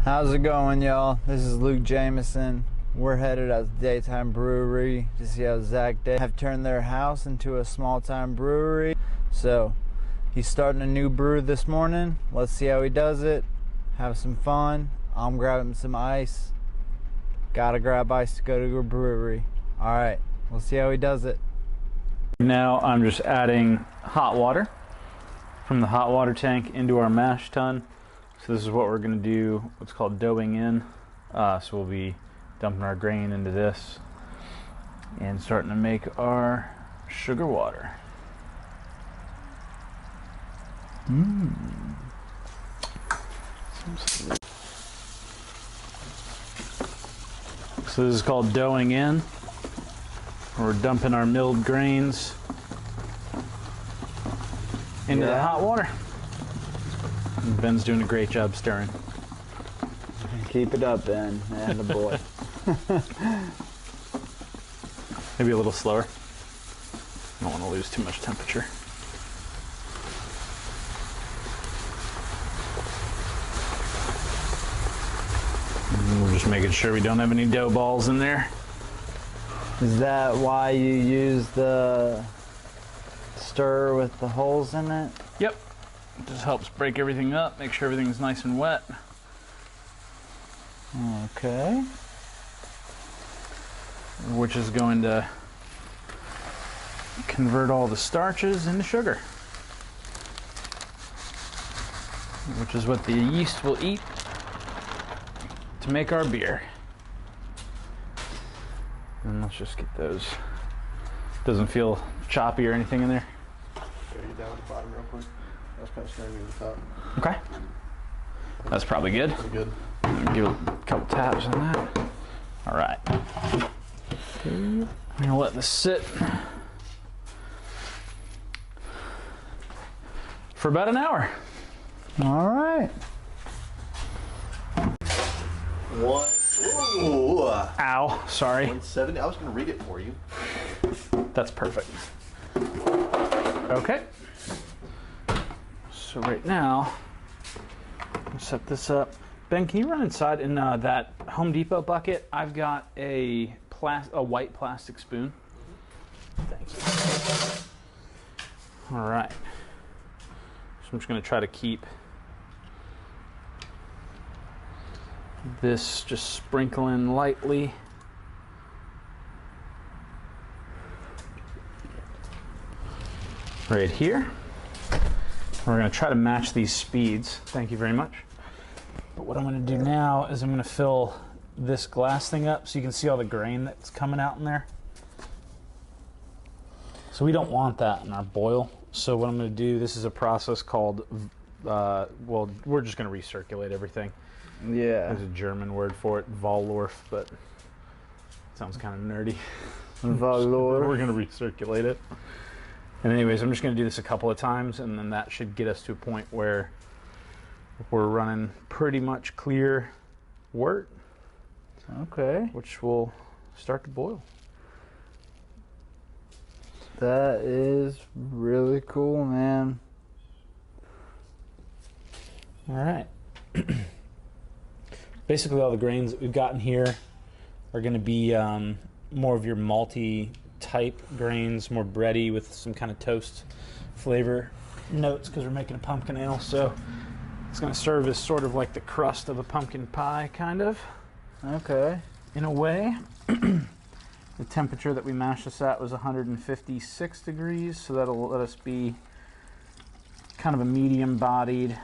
How's it going, y'all? This is Luke Jameson. We're headed out to Daytime Brewery to see how Zach Day have turned their house into a small-time brewery. So, he's starting a new brew this morning. Let's see how he does it. Have some fun. I'm grabbing some ice. Gotta grab ice to go to a brewery. Alright, we'll see how he does it. Now I'm just adding hot water from the hot water tank into our mash tun. So this is what we're going to do, what's called doughing in. So we'll be dumping our grain into this and starting to make our sugar water. So this is called doughing in. We're dumping our milled grains into the hot water. And Ben's doing a great job stirring. Keep it up, Ben. And the boy. Maybe a little slower. I don't want to lose too much temperature. And we're just making sure we don't have any dough balls in there. Is that why you use the stir with the holes in it? Yep. It just helps break everything up, make sure everything's nice and wet. Okay. Which is going to convert all the starches into sugar. Which is what the yeast will eat to make our beer. And let's just get those. Doesn't feel choppy or anything in there. Get down at the bottom real quick. That's kind of stirring at the top. Okay. That's probably good. Pretty good. Give it a couple taps on that. All right. I'm gonna let this sit for about an hour. All right. Ooh. Ow, sorry. 170. I was going to read it for you. That's perfect. Okay. So right now, I'll set this up. Ben, can you run inside in that Home Depot bucket? I've got a white plastic spoon. Thanks. All right. So I'm just going to try to keep this just sprinkling lightly. Right here. We're going to try to match these speeds. Thank you very much. But what I'm going to do now is I'm going to fill this glass thing up so you can see all the grain that's coming out in there. So we don't want that in our boil. So what I'm going to do, this is a process called, well, we're just going to recirculate everything. Yeah. There's a German word for it, Waldorf, but it sounds kind of nerdy. Valor. We're going to recirculate it. And anyways, I'm just going to do this a couple of times, and then that should get us to a point where we're running pretty much clear wort. Okay. Which will start to boil. That is really cool, man. All right. Basically, all the grains that we've gotten here are going to be more of your malty type grains, more bready with some kind of toast flavor notes because we're making a pumpkin ale. So it's going to serve as sort of like the crust of a pumpkin pie, kind of. Okay. In a way. The temperature that we mashed this at was 156 degrees, so that'll let us be kind of a medium-bodied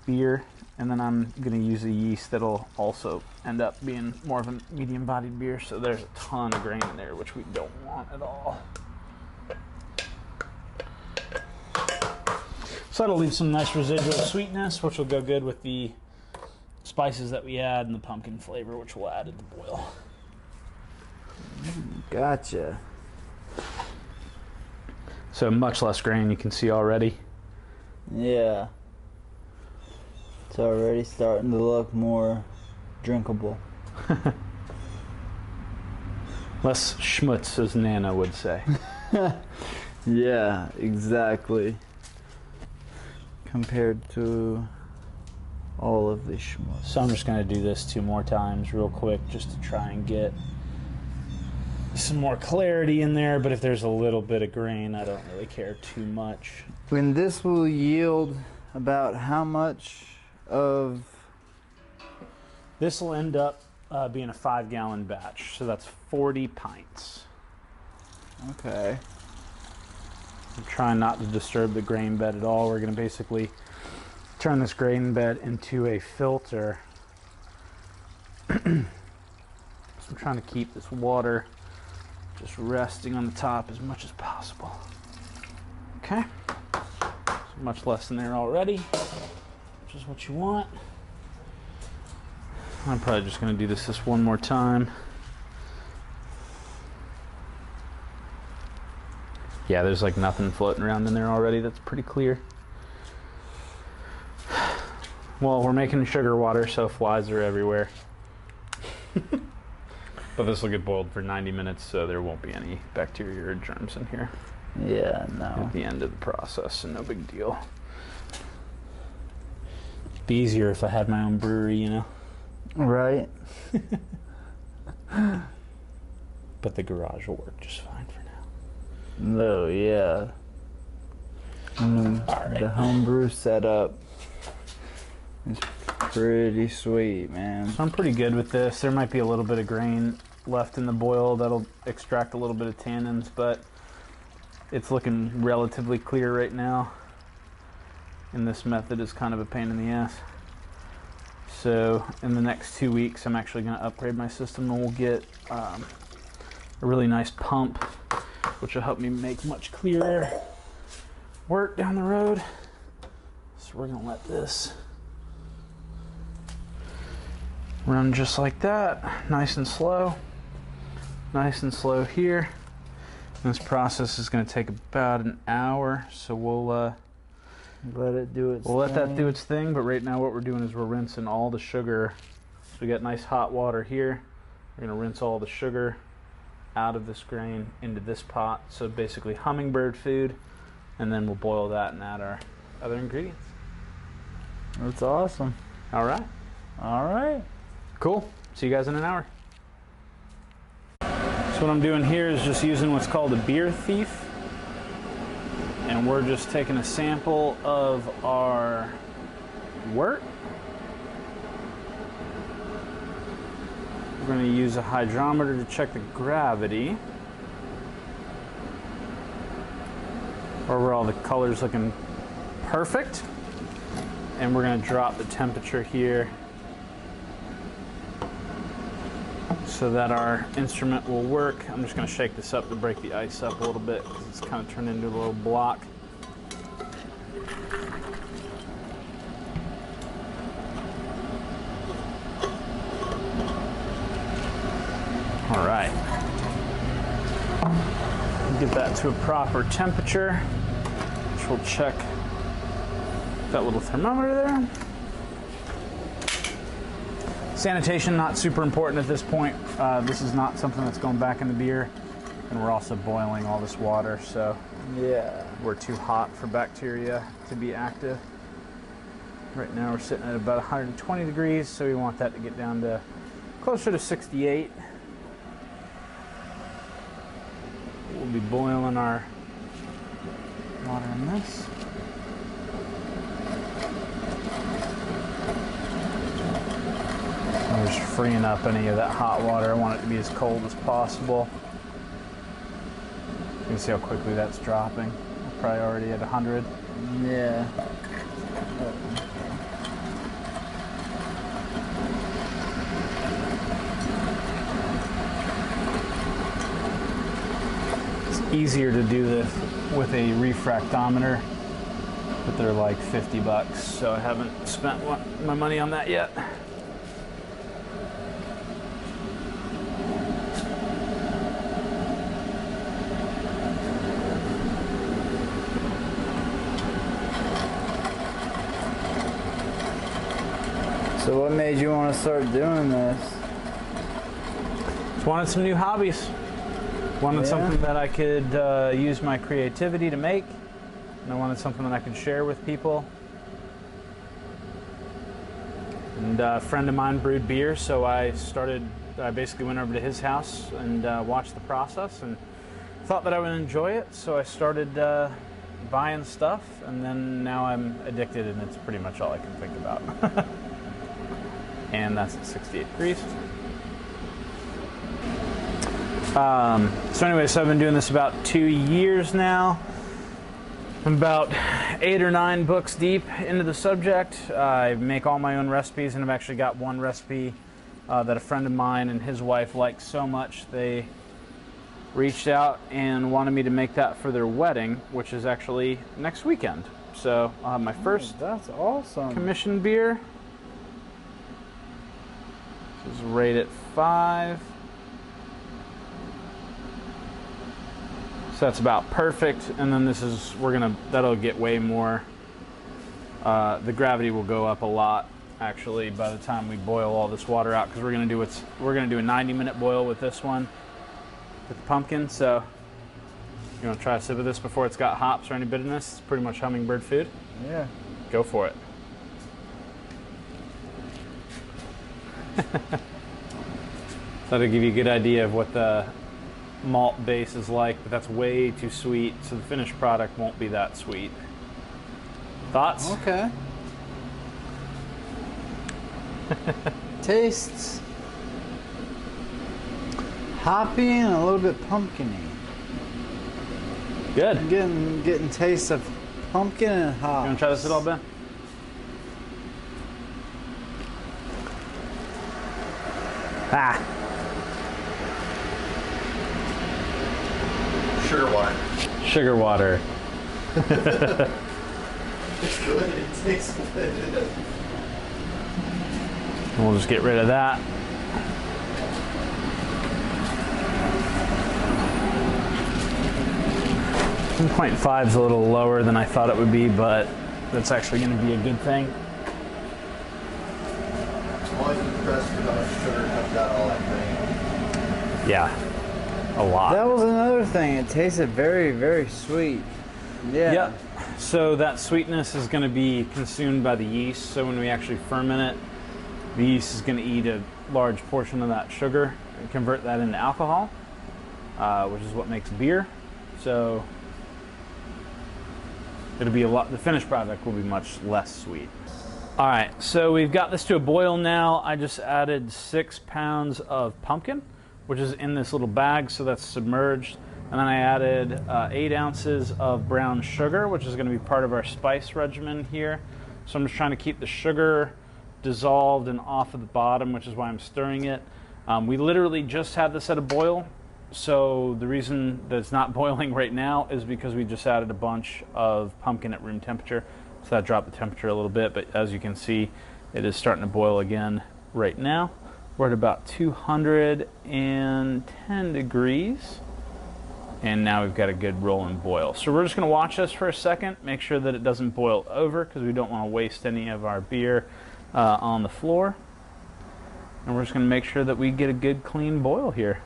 beer. And then I'm going to use a yeast that'll also end up being more of a medium-bodied beer. So there's a ton of grain in there, which we don't want at all. So that'll leave some nice residual sweetness, which will go good with the spices that we add and the pumpkin flavor, which we'll add at the boil. Gotcha. So much less grain, you can see already. Yeah. It's already starting to look more drinkable. Less schmutz, as Nana would say. Yeah, exactly. Compared to all of the schmutz. So I'm just going to do this 2 more times real quick just to try and get some more clarity in there, but if there's a little bit of grain, I don't really care too much. When this will yield about how much of... This will end up being a 5-gallon batch, so that's 40 pints. Okay. I'm trying not to disturb the grain bed at all. We're going to basically turn this grain bed into a filter. So I'm trying to keep this water just resting on the top as much as possible. Okay. So much less in there already, which is what you want. I'm probably just going to do this one more time. Yeah, there's like nothing floating around in there already. That's pretty clear. Well, we're making sugar water, so flies are everywhere. But this will get boiled for 90 minutes, so there won't be any bacteria or germs in here. Yeah, no. At the end of the process, so no big deal. It'd be easier if I had my own brewery, you know? Right. But the garage will work just fine for now. No, yeah. The homebrew setup is pretty sweet, man. So I'm pretty good with this. There might be a little bit of grain left in the boil that'll extract a little bit of tannins, but it's looking relatively clear right now. And this method is kind of a pain in the ass. So in the next 2 weeks, I'm actually going to upgrade my system, and we'll get a really nice pump, which will help me make much clearer work down the road. So we're going to let this run just like that, nice and slow. Nice and slow here. And this process is going to take about an hour, so we'll let it do its We'll let thing. that do its thing, but right now what we're doing is we're rinsing all the sugar. So we got nice hot water here. We're going to rinse all the sugar out of this grain into this pot. So basically hummingbird food, and then we'll boil that and add our other ingredients. That's awesome. All right. All right. Cool. See you guys in an hour. So what I'm doing here is just using what's called a beer thief. And we're just taking a sample of our wort. We're going to use a hydrometer to check the gravity. Overall, the color's looking perfect. And we're going to drop the temperature here so that our instrument will work. I'm just going to shake this up to break the ice up a little bit because it's kind of turned into a little block. All right. Get that to a proper temperature, which we'll check that little thermometer there. Sanitation, not super important at this point. This is not something that's going back in the beer, and we're also boiling all this water, so yeah, we're too hot for bacteria to be active. Right now we're sitting at about 120 degrees, so we want that to get down to closer to 68. We'll be boiling our water in this. I'm just freeing up any of that hot water. I want it to be as cold as possible. You can see how quickly that's dropping. We're probably already at 100. yeah. It's easier to do this with a refractometer, but they're like 50 bucks, so I haven't spent my money on that yet. So what made you want to start doing this? Just wanted some new hobbies. Wanted something that I could use my creativity to make, and I wanted something that I could share with people. And a friend of mine brewed beer, so I basically went over to his house and watched the process and thought that I would enjoy it, so I started buying stuff, and then now I'm addicted, and it's pretty much all I can think about. And that's at 68 degrees. So anyway, so I've been doing this about 2 years now. I'm about 8 or 9 books deep into the subject. I make all my own recipes, and I've actually got one recipe that a friend of mine and his wife liked so much they reached out and wanted me to make that for their wedding, which is actually next weekend. So I'll have my first that's awesome commissioned beer. This is right at 5. So that's about perfect. And then this is, that'll get way more. The gravity will go up a lot actually by the time we boil all this water out, because we're gonna do a 90-minute boil with this one, with the pumpkin. So you want to try a sip of this before it's got hops or any bitterness? It's pretty much hummingbird food. Yeah. Go for it. That'll give you a good idea of what the malt base is like, but that's way too sweet, so the finished product won't be that sweet. Thoughts? Okay. Tastes hoppy and a little bit pumpkin-y. Good. I'm getting tastes of pumpkin and hops. You want to try this at all, Ben? Ah. Sugar water. Sugar water. It's good. It tastes good. And we'll just get rid of that. .5 is a little lower than I thought it would be, but that's actually going to be a good thing. I'm always impressed with how much sugar comes out of all that thing. Yeah, a lot. That was another thing. It tasted very, very sweet. Yeah. Yep. So that sweetness is going to be consumed by the yeast. So when we actually ferment it, the yeast is going to eat a large portion of that sugar and convert that into alcohol, which is what makes beer. So it'll be the finished product will be much less sweet. All right, so we've got this to a boil now. I just added 6 pounds of pumpkin, which is in this little bag, so that's submerged. And then I added 8 ounces of brown sugar, which is going to be part of our spice regimen here. So I'm just trying to keep the sugar dissolved and off of the bottom, which is why I'm stirring it. We literally just had this at a boil. So the reason that it's not boiling right now is because we just added a bunch of pumpkin at room temperature. So that dropped the temperature a little bit, but as you can see, it is starting to boil again right now. We're at about 210 degrees. And now we've got a good rolling boil. So we're just gonna watch this for a second, make sure that it doesn't boil over, because we don't wanna waste any of our beer on the floor. And we're just gonna make sure that we get a good clean boil here.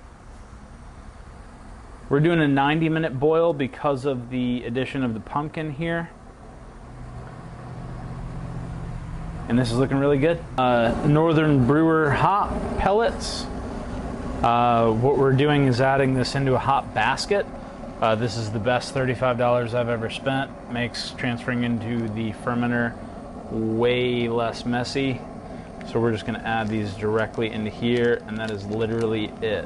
We're doing a 90-minute boil because of the addition of the pumpkin here. And this is looking really good. Northern Brewer hop pellets. What we're doing is adding this into a hop basket. This is the best $35 I've ever spent. Makes transferring into the fermenter way less messy. So we're just gonna add these directly into here, and that is literally it.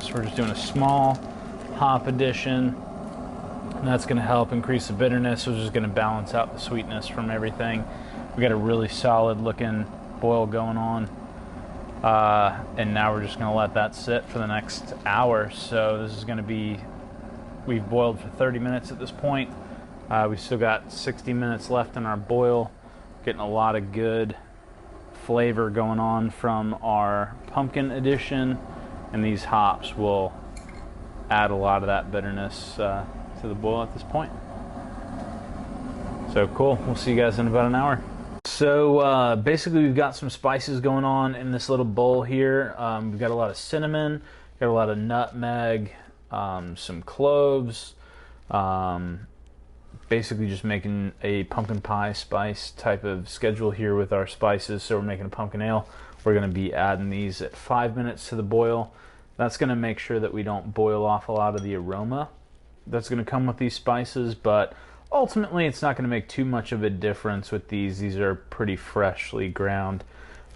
So we're just doing a small hop addition, and that's gonna help increase the bitterness, which is gonna balance out the sweetness from everything. We got a really solid looking boil going on. And now we're just gonna let that sit for the next hour. So this is gonna be, we've boiled for 30 minutes at this point. We still got 60 minutes left in our boil. Getting a lot of good flavor going on from our pumpkin addition, and these hops will add a lot of that bitterness to the boil at this point. So cool, we'll see you guys in about an hour. So basically we've got some spices going on in this little bowl here. We've got a lot of cinnamon, got a lot of nutmeg, some cloves, basically just making a pumpkin pie spice type of schedule here with our spices. So we're making a pumpkin ale. We're going to be adding these at 5 minutes to the boil. That's going to make sure that we don't boil off a lot of the aroma that's going to come with these spices, but ultimately it's not going to make too much of a difference with these. These are pretty freshly ground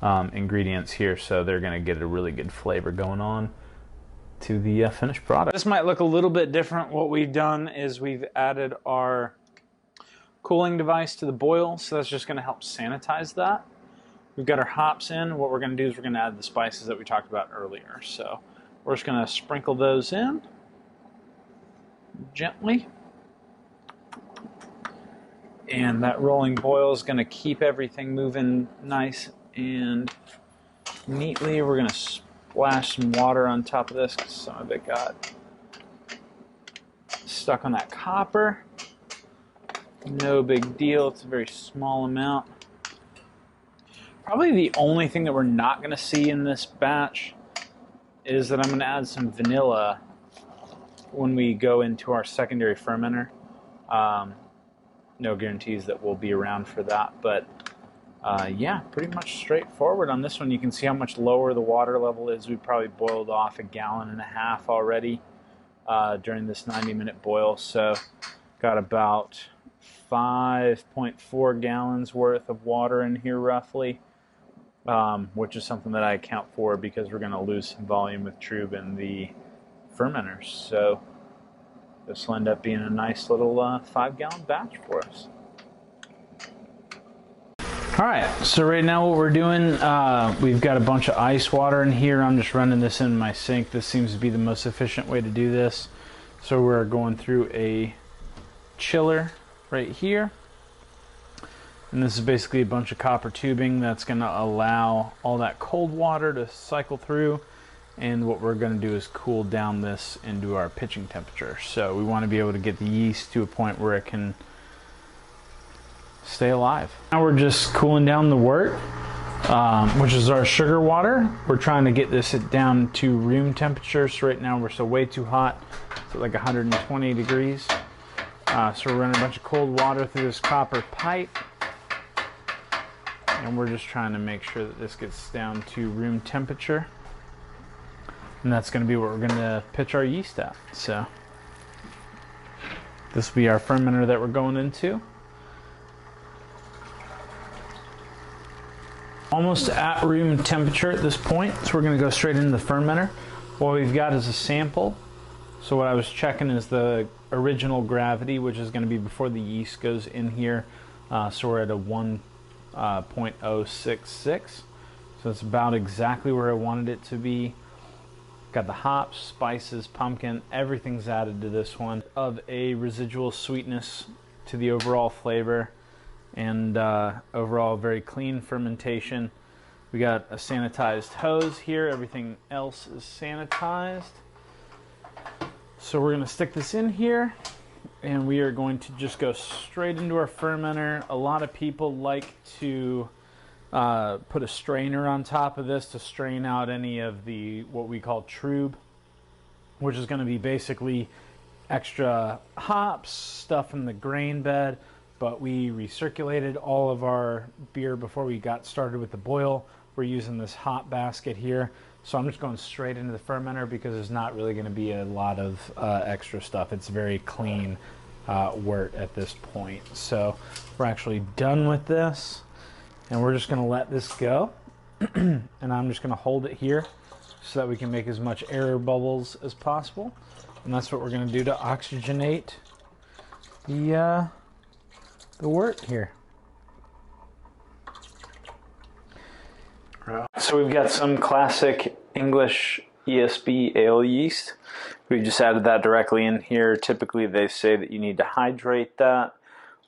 ingredients here, so they're going to get a really good flavor going on to the finished product. This might look a little bit different. What we've done is we've added our cooling device to the boil, so that's just going to help sanitize that. We've got our hops in. What we're going to do is we're going to add the spices that we talked about earlier. So we're just going to sprinkle those in gently. And that rolling boil is going to keep everything moving nice and neatly. We're going to splash some water on top of this because some of it got stuck on that copper. No big deal. It's a very small amount. Probably the only thing that we're not going to see in this batch is that I'm going to add some vanilla when we go into our secondary fermenter. No guarantees that we'll be around for that, but yeah, pretty much straightforward on this one. You can see how much lower the water level is. We probably boiled off 1.5 gallons already during this 90-minute boil, so got about 5.4 gallons worth of water in here roughly, which is something that I account for because we're going to lose some volume with Trub in the fermenters. So this will end up being a nice little 5-gallon batch for us. Alright, so right now what we're doing, we've got a bunch of ice water in here. I'm just running this in my sink. This seems to be the most efficient way to do this. So we're going through a chiller right here. And this is basically a bunch of copper tubing that's going to allow all that cold water to cycle through. And what we're going to do is cool down this into our pitching temperature. So we want to be able to get the yeast to a point where it can stay alive. Now we're just cooling down the wort, which is our sugar water. We're trying to get this down to room temperature. So right now we're still way too hot. It's at like 120 degrees. So we're running a bunch of cold water through this copper pipe. And we're just trying to make sure that this gets down to room temperature. And that's going to be what we're going to pitch our yeast at. So this will be our fermenter that we're going into. Almost at room temperature at this point, so we're going to go straight into the fermenter. What we've got is a sample. So what I was checking is the original gravity, which is going to be before the yeast goes in here. So we're at a 1.066. So it's about exactly where I wanted it to be. Got the hops, spices, pumpkin, everything's added to this one. Of a residual sweetness to the overall flavor, and overall very clean fermentation. We got a sanitized hose here. Everything else is sanitized. So we're going to stick this in here, and we are going to just go straight into our fermenter. A lot of people like to put a strainer on top of this to strain out any of the what we call Trub, which is going to be basically extra hops, stuff in the grain bed. But we recirculated all of our beer before we got started with the boil. We're using this hop basket here. So I'm just going straight into the fermenter because there's not really going to be a lot of extra stuff. It's very clean wort at this point. So we're actually done with this. And we're just going to let this go. And I'm just going to hold it here so that we can make as much air bubbles as possible. And that's what we're going to do to oxygenate the wort here. So we've got some classic English ESB ale yeast. We just added that directly in here. Typically they say that you need to hydrate that,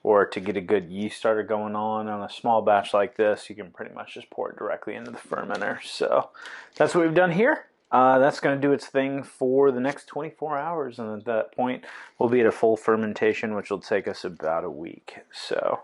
or to get a good yeast starter going on a small batch like this, you can pretty much just pour it directly into the fermenter. So that's what we've done here. That's going to do its thing for the next 24 hours, and at that point we'll be at a full fermentation, which will take us about a week. So